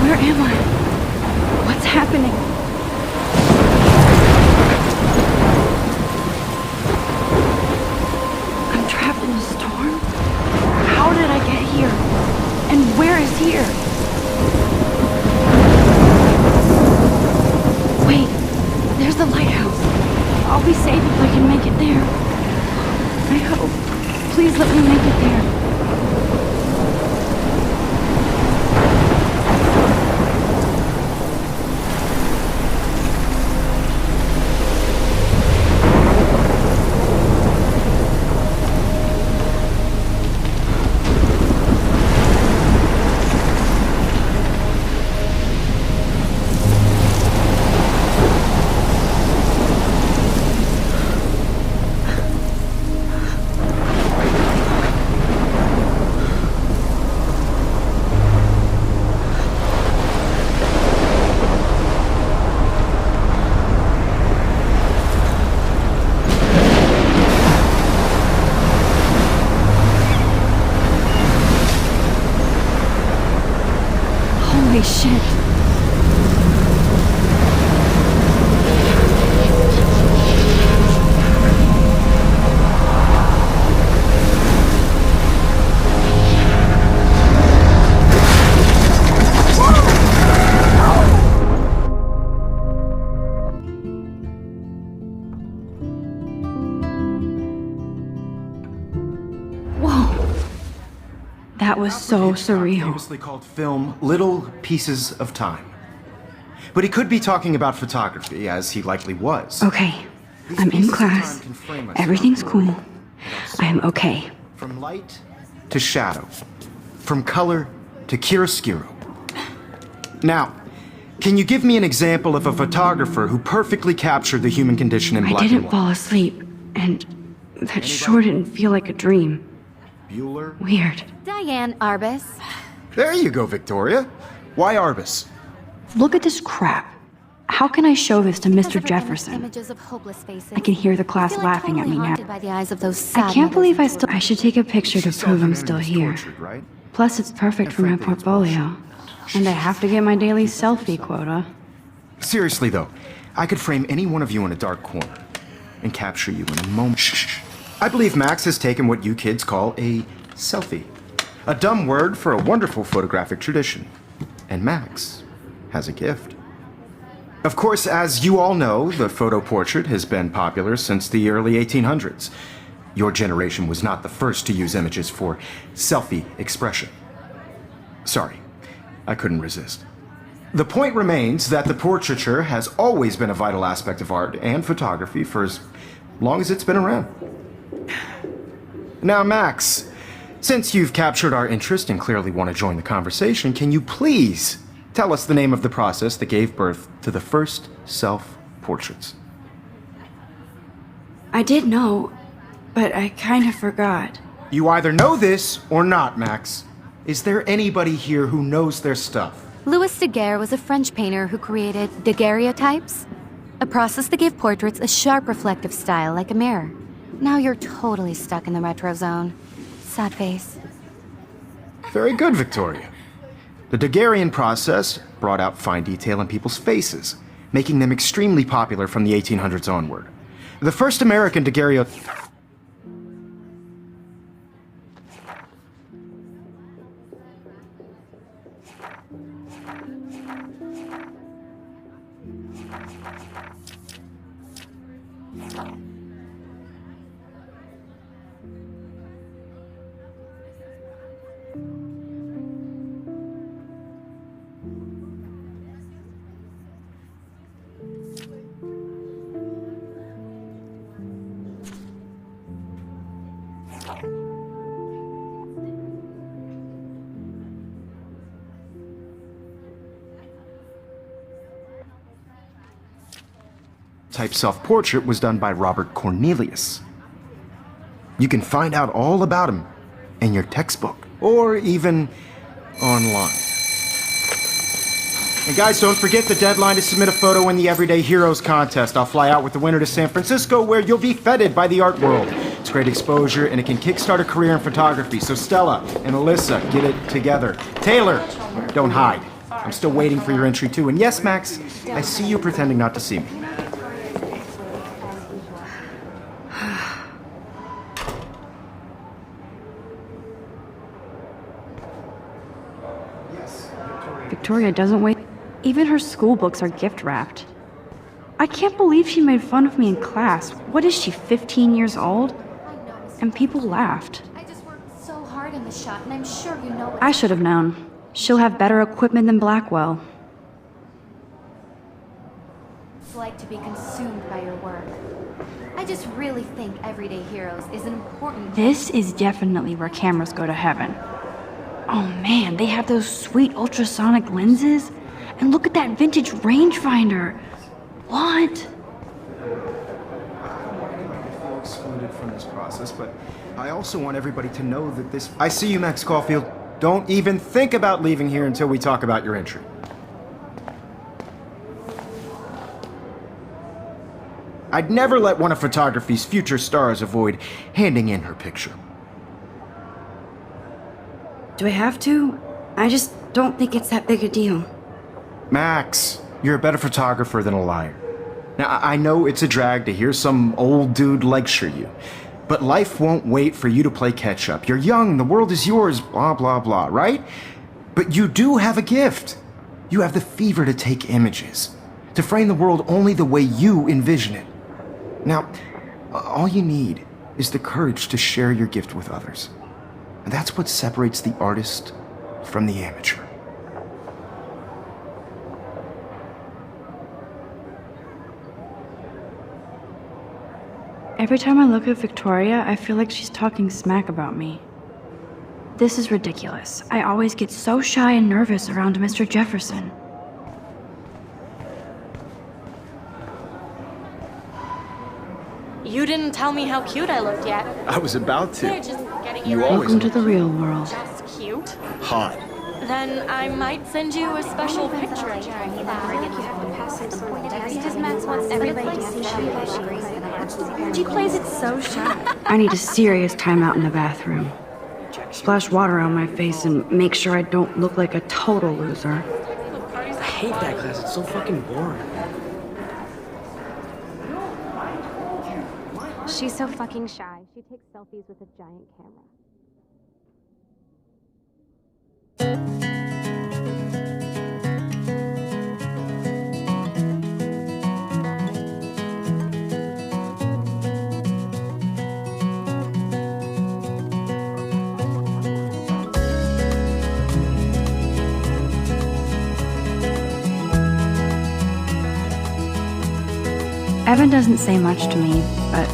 Where am I? What's happening? I'm trapped in a storm? How did I get here? And where is here? Wait, there's the lighthouse. I'll be safe if I can make it there. I hope. Please let me make it there. Holy shit. That was so surreal. Famously called film Little Pieces of Time. But he could be talking about photography, as he likely was. Okay, I'm in class. Everything's cool. I am okay. From light to shadow. From color to chiaroscuro. Now, can you give me an example of a photographer who perfectly captured the human condition in black and white? I didn't fall asleep, and that sure didn't feel like a dream. Bueller? Weird. Diane Arbus. There you go, Victoria. Why Arbus? Look at this crap. How can I show this to Mr. Jefferson? Images of hopeless faces. I can hear the class laughing at me now. By the eyes of those sad I can't believe mothers. I should take a picture to prove I'm still here. Tortured, right? Plus, it's perfect for my portfolio. And I have to get my daily selfie quota. Seriously, though, I could frame any one of you in a dark corner and capture you in a moment. Shh. I believe Max has taken what you kids call a selfie. A dumb word for a wonderful photographic tradition. And Max has a gift. Of course, as you all know, the photo portrait has been popular since the early 1800s. Your generation was not the first to use images for selfie expression. Sorry, I couldn't resist. The point remains that the portraiture has always been a vital aspect of art and photography for as long as it's been around. Now, Max, since you've captured our interest and clearly want to join the conversation, can you please tell us the name of the process that gave birth to the first self-portraits? I did know, but I kind of forgot. You either know this or not, Max. Is there anybody here who knows their stuff? Louis Daguerre was a French painter who created daguerreotypes, a process that gave portraits a sharp reflective style like a mirror. Now you're totally stuck in the retro zone. Sad face. Very good, Victoria. The Daguerrean process brought out fine detail in people's faces, making them extremely popular from the 1800s onward. The first American daguerreotype... type self-portrait was done by Robert Cornelius. You can find out all about him in your textbook, or even online. And guys, don't forget the deadline to submit a photo in the Everyday Heroes contest. I'll fly out with the winner to San Francisco, where you'll be feted by the art world. It's great exposure, and it can kickstart a career in photography. So Stella and Alyssa, get it together. Taylor, don't hide. I'm still waiting for your entry too. And yes, Max, I see you pretending not to see me. Victoria doesn't wait. Even her school books are gift wrapped. I can't believe she made fun of me in class. What is she, 15 years old? And people laughed. I just worked so hard in the shot, and I'm sure you know it. I should have known. She'll have better equipment than Blackwell. It's like to be consumed by your work. I just really think Everyday Heroes is an important... This is definitely where cameras go to heaven. Oh man, they have those sweet ultrasonic lenses. And look at that vintage rangefinder. What? I feel excluded from this process, but I also want everybody to know that this... I see you, Max Caulfield. Don't even think about leaving here until we talk about your entry. I'd never let one of photography's future stars avoid handing in her picture. Do I have to? I just don't think it's that big a deal. Max, you're a better photographer than a liar. Now, I know it's a drag to hear some old dude lecture you, but life won't wait for you to play catch-up. You're young, the world is yours, blah, blah, blah, right? But you do have a gift. You have the fever to take images, to frame the world only the way you envision it. Now, all you need is the courage to share your gift with others. And that's what separates the artist from the amateur. Every time I look at Victoria, I feel like she's talking smack about me. This is ridiculous. I always get so shy and nervous around Mr. Jefferson. You didn't tell me how cute I looked yet. I was about to. They're just getting You around. always Welcome to the real world. Just cute. Hot. Then I might send you a special picture. She plays it so shy. I need a serious timeout in the bathroom. Splash water on my face and make sure I don't look like a total loser. I hate that class. It's so fucking boring. She's so fucking shy. She takes selfies with a giant camera. Evan doesn't say much to me, but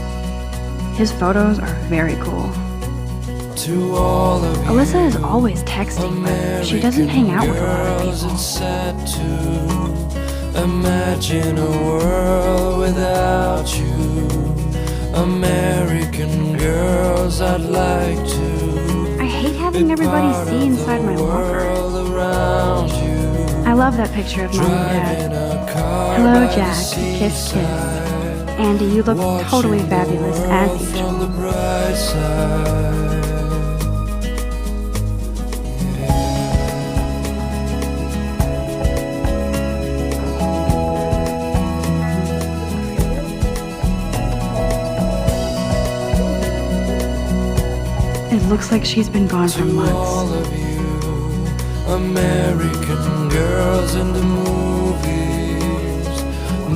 his photos are very cool. To all of Alyssa is always texting, but she doesn't hang out with a lot of girls, people. it's sad to imagine a world without you. American girls, I'd like to I hate having everybody see inside my locker. world around you. I love that picture of Mom and Dad. Driving a car Hello, by Jack. the Kiss, kiss. seaside, Andy, you look totally watching the fabulous as world usual. from the bright side. It looks like she's been gone for To all months. of you, American girls in the movies,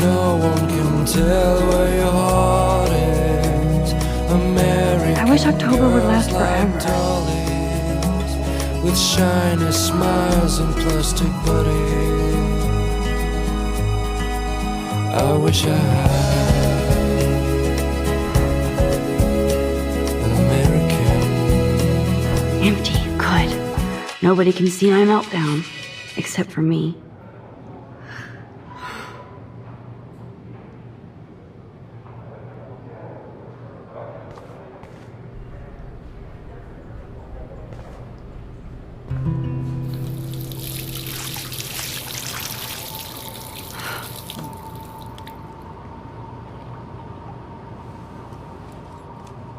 no one can tell where your heart is. American I wish October would last girls like forever. dollies, with shiny smiles and plastic bodies. I wish I had an American. Empty. Good. Nobody can see my meltdown, except for me.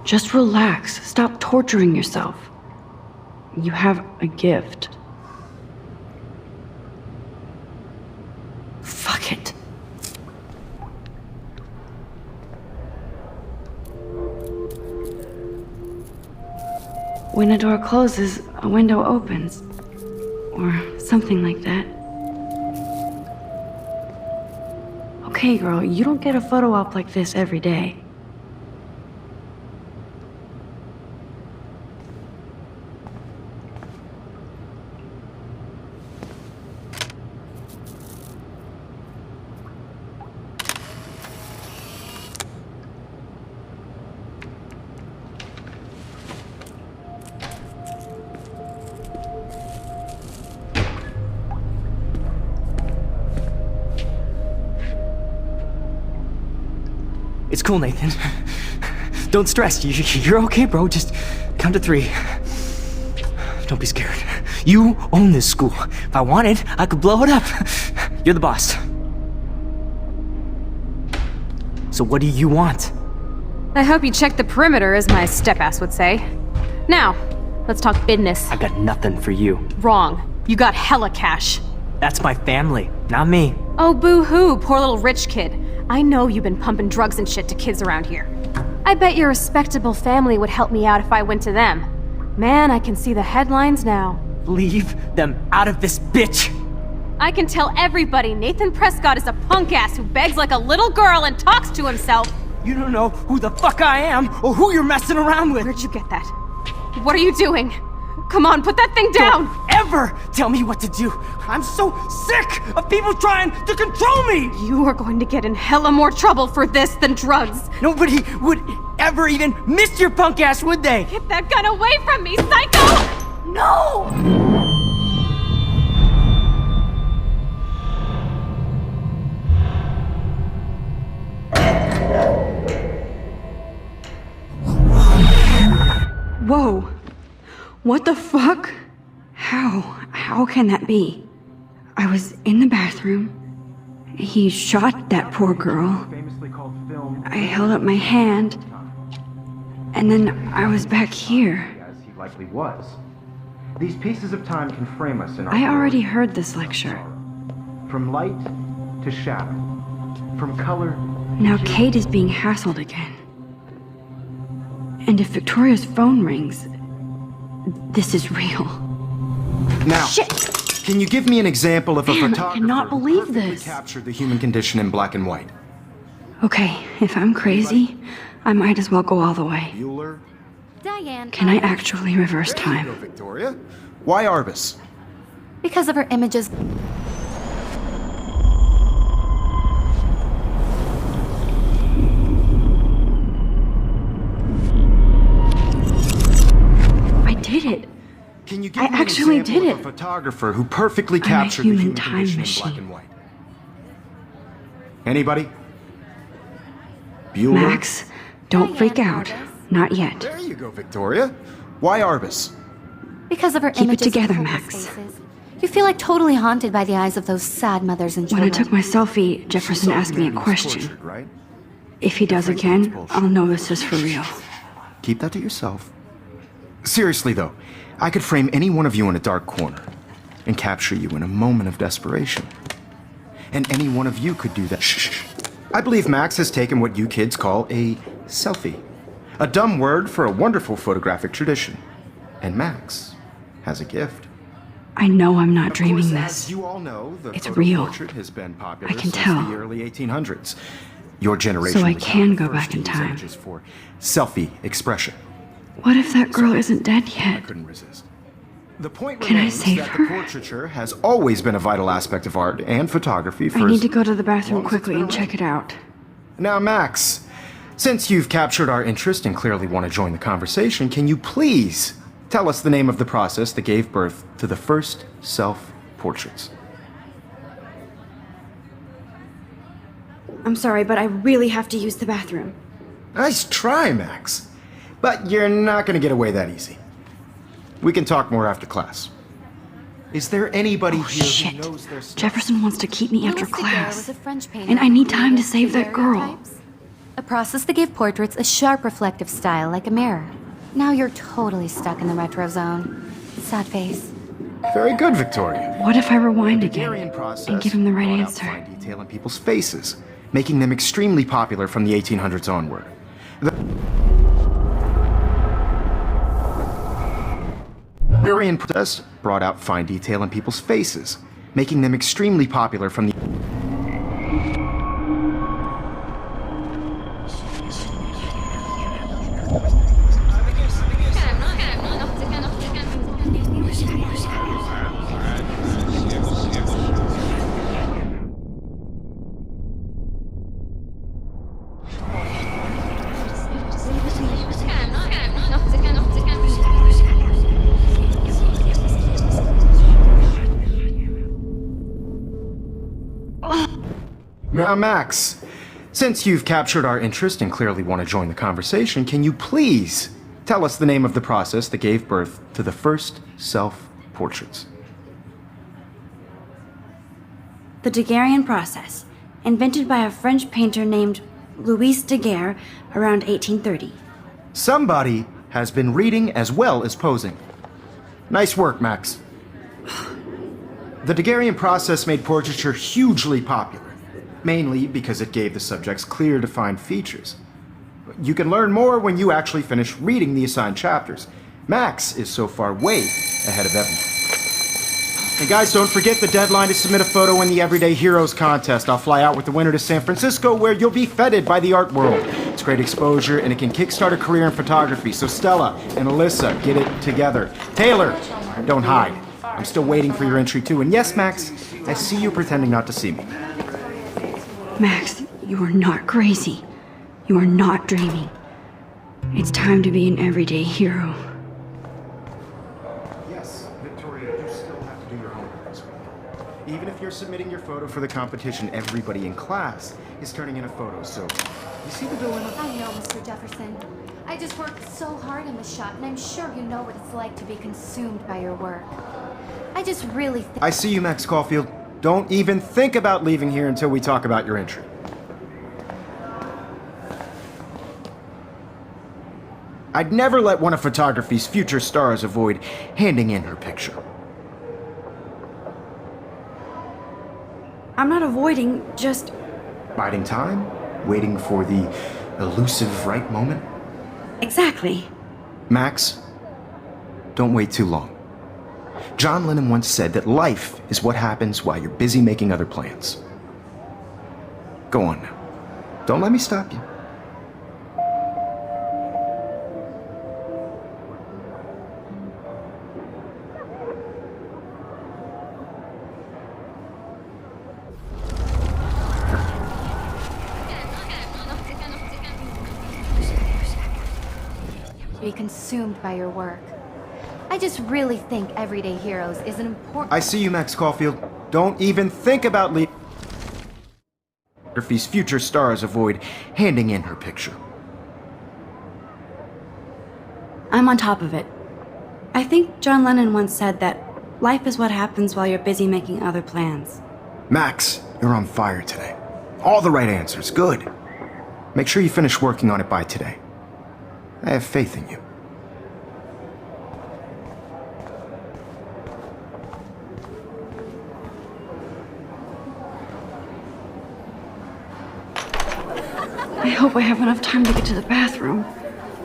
Just relax. Stop torturing yourself. You have a gift. Fuck it. When a door closes, a window opens. Or something like that. Okay, girl, you don't get a photo op like this every day. It's cool, Nathan. Don't stress. You're okay, bro. Just count to 3. Don't be scared. You own this school. If I wanted, I could blow it up. You're the boss. So what do you want? I hope you checked the perimeter, as my step-ass would say. Now, let's talk business. I got nothing for you. Wrong. You got hella cash. That's my family, not me. Oh, boo-hoo, poor little rich kid. I know you've been pumping drugs and shit to kids around here. I bet your respectable family would help me out if I went to them. Man, I can see the headlines now. Leave them out of this bitch! I can tell everybody Nathan Prescott is a punk ass who begs like a little girl and talks to himself. You don't know who the fuck I am or who you're messing around with. Where'd you get that? What are you doing? Come on, put that thing down! Don't ever tell me what to do! I'm so sick of people trying to control me! You are going to get in hella more trouble for this than drugs. Nobody would ever even miss your punk ass, would they? Get that gun away from me, psycho! No! Whoa. What the fuck? How can that be? I was in the bathroom. He shot that poor girl. I held up my hand. And then I was back here. As he likely was. These pieces of time can frame us in our I already world. heard this lecture. From light to shadow. From color. Now Kate is being hassled again. And if Victoria's phone rings, this is real. Now, Shit! can you give me an example of a Man, I photographer cannot who believe perfectly this. captured the human condition in black and white? Okay, if I'm crazy, I might as well go all the way. Bueller? Diane. Can I actually reverse There you go, time? Victoria. Why Arbus? Because of her images. I did it. Can you give I me actually an example did of it. a photographer who perfectly I'm a captured the human human time condition machine. in black and white? Anybody? Bueller? Max, don't freak out. Not yet. There you go, Victoria. Why Arbus? Because of her Keep it images of together, hopeless Max. faces. You feel like totally haunted by the eyes of those sad mothers and When I children. took my selfie, Jefferson asked me a question. Tortured, right? If he does again, I'll know this is for real. Keep that to yourself. Seriously, though, I could frame any one of you in a dark corner and capture you in a moment of desperation. And any one of you could do that. Shh. I believe Max has taken what you kids call a selfie. A dumb word for a wonderful photographic tradition. And Max has a gift. I know I'm not Of dreaming course, this. as you all know, the It's photo real. portrait has been popular I can since tell. the early 1800s. Your generation So I was can not the go first back to in use time. images for selfie expression. What if that girl isn't dead I yet? couldn't resist. The point Can I remains save that her? the portraiture has always been a vital aspect of art and photography for I need as to go to the bathroom long as it's quickly been and check it out. Now, Max, since you've captured our interest and clearly want to join the conversation, can you please tell us the name of the process that gave birth to the first self-portraits? I'm sorry, but I really have to use the bathroom. Nice try, Max. But you're not going to get away that easy. We can talk more after class. Is there anybody here Shit. who knows their stuff? Jefferson wants to keep me after Louis Daguerre class. was a French painter And I who need time to created save that girl. daguerreotypes, a process that gave portraits a sharp reflective style like a mirror. Now you're totally stuck in the retro zone. Sad face. Very good, Victoria. What if I rewind The again Hungarian process and give him the right brought out answer? fine detail in people's faces, making them extremely popular from the 1800s onward. The Hungarian process brought out fine detail in people's faces, making them extremely popular from the Now, Max, since you've captured our interest and clearly want to join the conversation, can you please tell us the name of the process that gave birth to the first self-portraits? The Daguerrean process, invented by a French painter named Louis Daguerre around 1830. Somebody has been reading as well as posing. Nice work, Max. The Daguerrean process made portraiture hugely popular, mainly because it gave the subjects clear, defined features. You can learn more when you actually finish reading the assigned chapters. Max is so far way ahead of everyone. And guys, don't forget the deadline to submit a photo in the Everyday Heroes contest. I'll fly out with the winner to San Francisco, where you'll be feted by the art world. It's great exposure, and it can kickstart a career in photography. So Stella and Alyssa, get it together. Taylor, don't hide. I'm still waiting for your entry too. And yes, Max, I see you pretending not to see me. Max, you are not crazy. You are not dreaming. It's time to be an everyday hero. Yes, Victoria, you still have to do your homework this week. Even if you're submitting your photo for the competition, everybody in class is turning in a photo, so you see the dilemma? I know, Mr. Jefferson. I just worked so hard on the shot, and I'm sure you know what it's like to be consumed by your work. I just really think... I see you, Max Caulfield. Don't even think about leaving here until we talk about your entry. I'd never let one of photography's future stars avoid handing in her picture. I'm not avoiding, just... Biding time, waiting for the elusive right moment. Exactly. Max, don't wait too long. John Lennon once said that life is what happens while you're busy making other plans. Go on now. Don't let me stop you. be consumed by your work. I just really think Everyday Heroes is an important... I see you, Max Caulfield. Don't even think about leaving. Photography's future stars avoid handing in her picture. I'm on top of it. I think John Lennon once said that life is what happens while you're busy making other plans. Max, you're on fire today. All the right answers. Good. Make sure you finish working on it by today. I have faith in you. I hope I have enough time to get to the bathroom.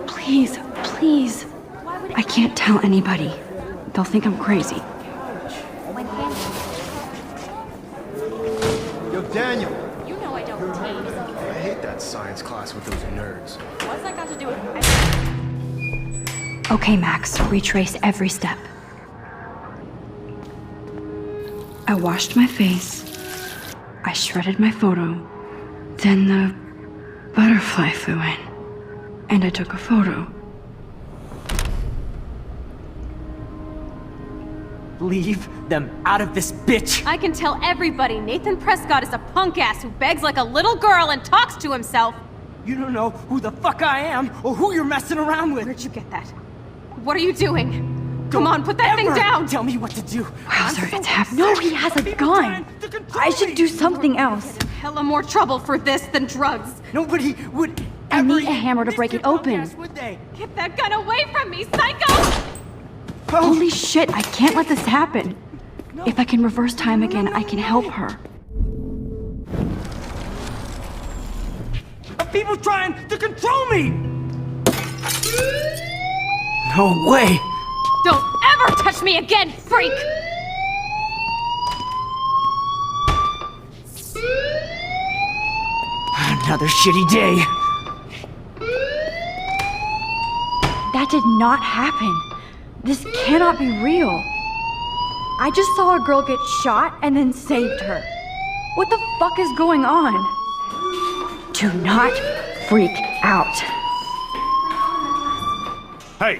Please, please. I can't tell anybody. They'll think I'm crazy. Yo, Daniel! You know I don't tease. I hate that science class with those nerds. What's that got to do with... Okay, Max, retrace every step. I washed my face. I shredded my photo. Then the butterfly flew in. And I took a photo. Leave them out of this bitch! I can tell everybody Nathan Prescott is a punk ass who begs like a little girl and talks to himself. You don't know who the fuck I am or who you're messing around with! Where'd you get that? What are you doing? Come on, put that thing Ever down! Tell me what to do! Wowzer, it's happening. No, he has a gun. I should do something else. hella more trouble for this than drugs. Nobody would I ever need a hammer to miss break your it open. podcast, would they? Get that gun away from me, psycho! Holy shit, I can't let this happen. If I can reverse time again, I can help her. Are people trying to control me? No way! Don't ever touch me again, freak! Another shitty day. That did not happen. This cannot be real. I just saw a girl get shot and then saved her. What the fuck is going on? Do not freak out. Hey,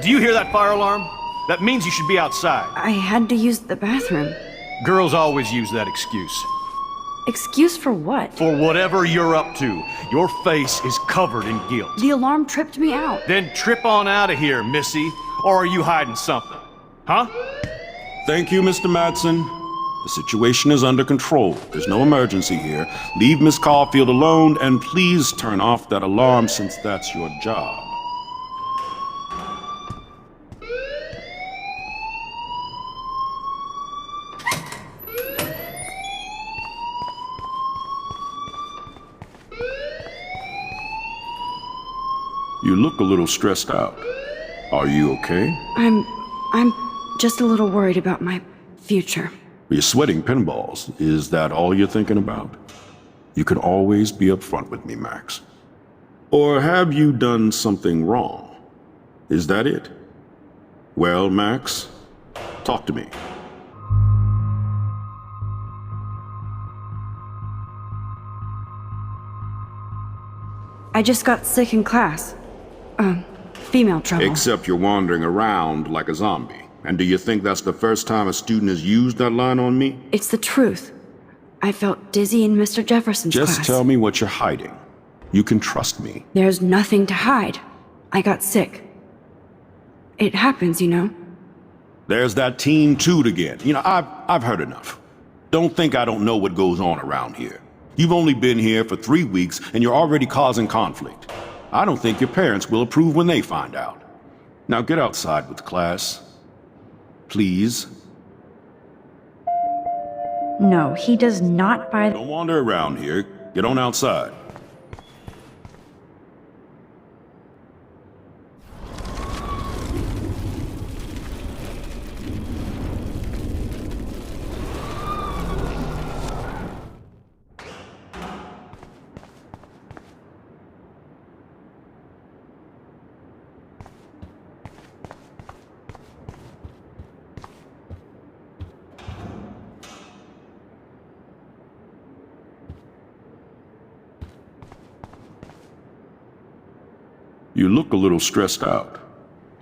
do you hear that fire alarm? That means you should be outside. I had to use the bathroom. Girls always use that excuse. Excuse for what? For whatever you're up to, your face is covered in guilt. The alarm tripped me out. Then trip on out of here, Missy. Or are you hiding something? Huh? Thank you, Mr. Madsen. The situation is under control. There's no emergency here. Leave Miss Caulfield alone, and please turn off that alarm since that's your job. You look a little stressed out. Are you okay? I'm just a little worried about my future. You're sweating pinballs. Is that all you're thinking about? You can always be upfront with me, Max. Or have you done something wrong? Is that it? Well, Max, talk to me. I just got sick in class. Female trouble. Except you're wandering around like a zombie. And do you think that's the first time a student has used that line on me? It's the truth. I felt dizzy in Mr. Jefferson's class. Just tell me what you're hiding. You can trust me. There's nothing to hide. I got sick. It happens, you know. There's that Team Toot again. You know, I've heard enough. Don't think I don't know what goes on around here. You've only been here for 3 weeks and you're already causing conflict. I don't think your parents will approve when they find out. Now get outside with class. Please. No, he does not buy Don't wander around here. Get on outside. You look a little stressed out.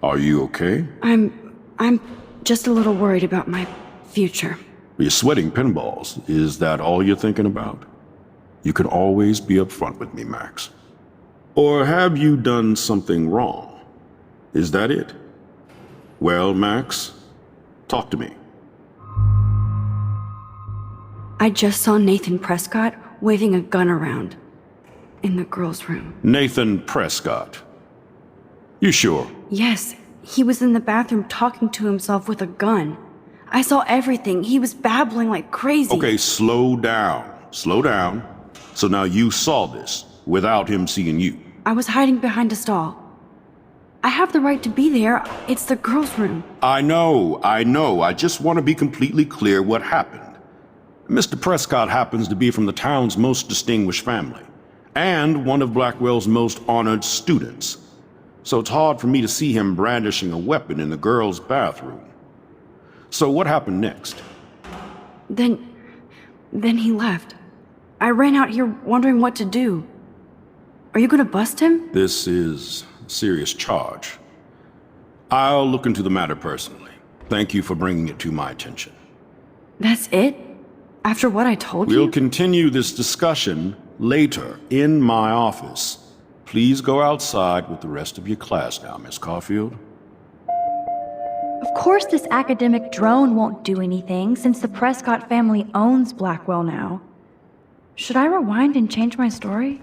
Are you okay? I'm just a little worried about my future. You're sweating pinballs. Is that all you're thinking about? You can always be upfront with me, Max. Or have you done something wrong? Is that it? Well, Max, talk to me. I just saw Nathan Prescott waving a gun around in the girls' room. Nathan Prescott. You sure? Yes, he was in the bathroom talking to himself with a gun. I saw everything. He was babbling like crazy. Okay, slow down. Slow down. So now you saw this without him seeing you. I was hiding behind a stall. I have the right to be there. It's the girls' room. I know. I just want to be completely clear what happened. Mr. Prescott happens to be from the town's most distinguished family, and one of Blackwell's most honored students. So it's hard for me to see him brandishing a weapon in the girls' bathroom. So what happened next? Then he left. I ran out here wondering what to do. Are you gonna bust him? This is a serious charge. I'll look into the matter personally. Thank you for bringing it to my attention. That's it? After what I told you? We'll continue this discussion later in my office. Please go outside with the rest of your class now, Miss Caulfield. Of course this academic drone won't do anything since the Prescott family owns Blackwell now. Should I rewind and change my story?